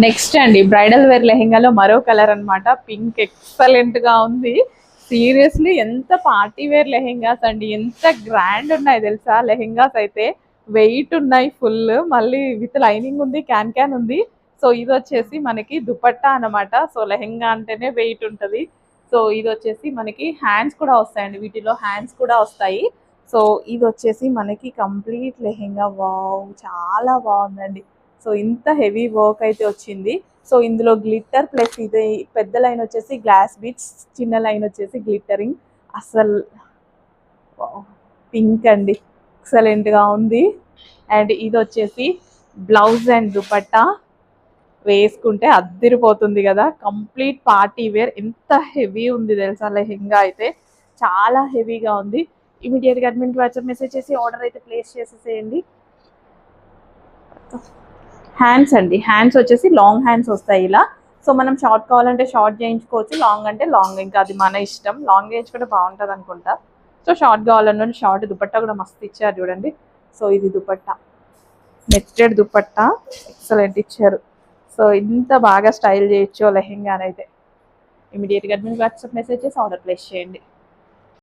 Next అండి bridal wear లెహెంగాలో మరో colour అన్నమాట. పింక్ ఎక్సలెంట్ గా ఉంది. సీరియస్లీ ఎంత పార్టీ వేర్ లెహెంగాస్ అండి, ఎంత గ్రాండ్ ఉన్నాయి తెలుసా. లెహెంగాస్ అయితే వెయిట్ ఉన్నాయి ఫుల్, మళ్ళీ విత్ లైనింగ్ ఉంది, క్యాన్ క్యాన్ ఉంది. సో ఇది వచ్చేసి మనకి దుపట్టా అన్నమాట. సో లెహెంగా అంటేనే వెయిట్ ఉంటుంది. సో ఇది వచ్చేసి మనకి హ్యాండ్స్ కూడా వస్తాయండి, వీటిలో హ్యాండ్స్ కూడా వస్తాయి. సో ఇది వచ్చేసి మనకి కంప్లీట్ లెహెంగా. వావ్, చాలా బాగుందండి. సో ఇంత హెవీ వర్క్ అయితే వచ్చింది. సో ఇందులో గ్లిట్టర్ ప్లస్ ఇది పెద్ద లైన్ వచ్చేసి గ్లాస్ బీట్స్, చిన్న లైన్ వచ్చేసి గ్లిట్టరింగ్. అసలు పింక్ అండి, ఎక్సలెంట్ గా ఉంది. అండ్ ఇది వచ్చేసి బ్లౌజ్ అండ్ దుపట్టా వేసుకుంటే అద్దిరిపోతుంది కదా. Complete party wear. ఎంత హెవీ ఉంది తెలుసా లెహెంగా అయితే, చాలా హెవీగా ఉంది. ఇమీడియట్ గా అడ్మిన్ వాట్సాప్ మెసేజ్ చేసి ఆర్డర్ అయితే ప్లేస్ చేసేసేయండి. హ్యాండ్స్ అండి, హ్యాండ్స్ వచ్చేసి లాంగ్ హ్యాండ్స్ వస్తాయి ఇలా. సో మనం షార్ట్ కావాలంటే షార్ట్ చేయించుకోవచ్చు, లాంగ్ అంటే లాంగ్, ఇంకా అది మన ఇష్టం. లాంగ్ చేయించుకుంటే బాగుంటుంది అనుకుంటా. సో షార్ట్ కావాలన్నా షార్ట్. దుపట్టా కూడా మస్తు ఇచ్చారు చూడండి. సో ఇది దుపట్టా, నెట్టెడ్ దుపట్టా ఎక్సలెంట్ ఇచ్చారు. సో ఇంత బాగా స్టైల్ చేయొచ్చు లెహెంగానైతే. ఇమీడియట్గా అడ్మిన్ వాట్సాప్ మెసేజ్ చేసి ఆర్డర్ ప్లేస్ చేయండి.